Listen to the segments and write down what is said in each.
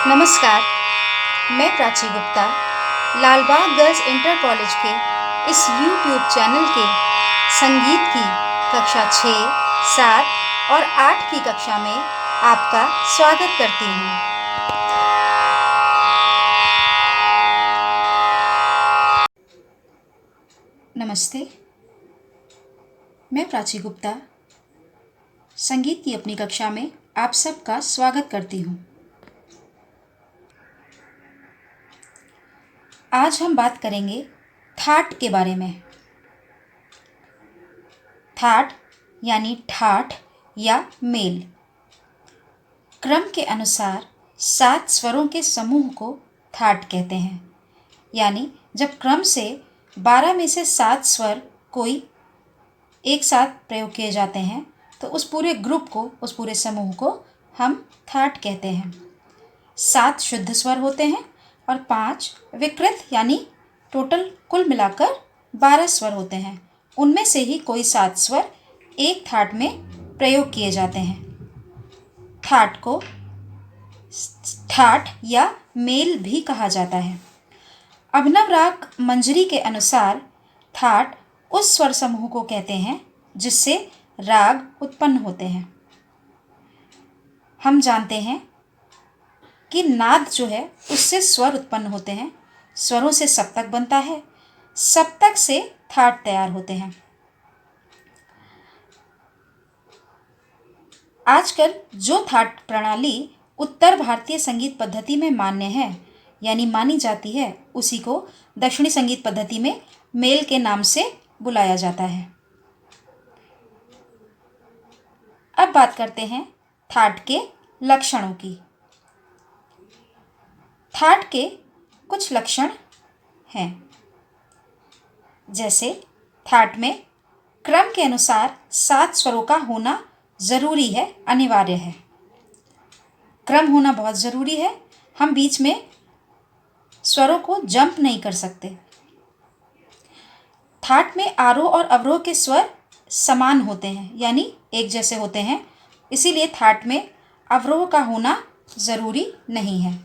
नमस्कार, मैं Prachi Gupta Lalbagh girls inter college के इस यूट्यूब चैनल के संगीत की कक्षा 6, 7 और 8 की कक्षा में आपका स्वागत करती हूँ। नमस्ते, मैं प्राची गुप्ता संगीत की अपनी कक्षा में आप सबका स्वागत करती हूँ। आज हम बात करेंगे थाट के बारे में। थाट यानी ठाठ या मेल। क्रम के अनुसार 7 स्वरों के समूह को थाट कहते हैं। यानी जब क्रम से 12 में से 7 स्वर कोई एक साथ प्रयोग किए जाते हैं तो उस पूरे ग्रुप को, उस पूरे समूह को हम थाट कहते हैं। 7 शुद्ध स्वर होते हैं और 5 विकृत यानी टोटल कुल मिलाकर 12 स्वर होते हैं। उनमें से ही कोई 7 स्वर एक थाट में प्रयोग किए जाते हैं। थाट को ठाठ या मेल भी कहा जाता है। अभिनव राग मंजरी के अनुसार थाट उस स्वर समूह को कहते हैं जिससे राग उत्पन्न होते हैं। हम जानते हैं कि नाद जो है उससे स्वर उत्पन्न होते हैं। स्वरों से सप्तक बनता है, सप्तक से थाट तैयार होते हैं। आजकल जो थाट प्रणाली उत्तर भारतीय संगीत पद्धति में मान्य है यानी मानी जाती है, उसी को दक्षिणी संगीत पद्धति में मेल के नाम से बुलाया जाता है। अब बात करते हैं थाट के लक्षणों की। थाट के कुछ लक्षण हैं, जैसे थाट में क्रम के अनुसार 7 स्वरों का होना ज़रूरी है, अनिवार्य है। क्रम होना बहुत ज़रूरी है। हम बीच में स्वरों को जंप नहीं कर सकते। थाट में आरोह और अवरोह के स्वर समान होते हैं यानी एक जैसे होते हैं, इसीलिए थाट में अवरोह का होना ज़रूरी नहीं है।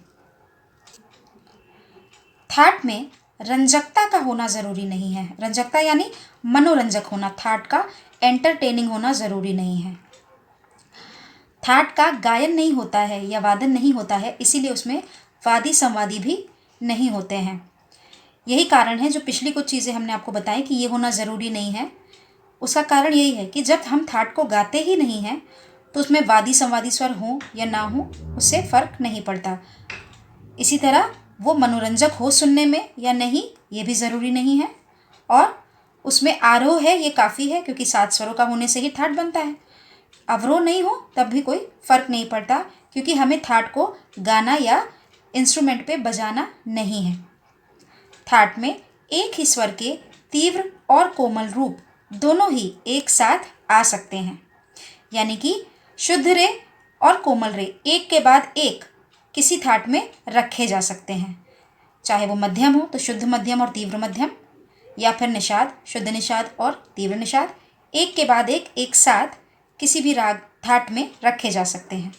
थाट में रंजकता का होना ज़रूरी नहीं है। रंजकता यानी मनोरंजक होना, थाट का एंटरटेनिंग होना ज़रूरी नहीं है। थाट का गायन नहीं होता है या वादन नहीं होता है, इसीलिए उसमें वादी संवादी भी नहीं होते हैं। यही कारण है जो पिछली कुछ चीज़ें हमने आपको बताई कि ये होना ज़रूरी नहीं है, उसका कारण यही है कि जब हम थाट को गाते ही नहीं हैं तो उसमें वादी संवादी स्वर हों या ना हों उससे फ़र्क नहीं पड़ता। इसी तरह वो मनोरंजक हो सुनने में या नहीं, ये भी ज़रूरी नहीं है। और उसमें आरोह है ये काफ़ी है, क्योंकि 7 स्वरों का होने से ही थाट बनता है। अवरोह नहीं हो तब भी कोई फ़र्क नहीं पड़ता, क्योंकि हमें थाट को गाना या इंस्ट्रूमेंट पे बजाना नहीं है। थाट में एक ही स्वर के तीव्र और कोमल रूप दोनों ही एक साथ आ सकते हैं, यानी कि शुद्ध रे और कोमल रे एक के बाद एक किसी थाट में रखे जा सकते हैं। चाहे वो मध्यम हो तो शुद्ध मध्यम और तीव्र मध्यम, या फिर निषाद, शुद्ध निषाद और तीव्र निषाद, एक के बाद एक साथ किसी भी राग थाट में रखे जा सकते हैं।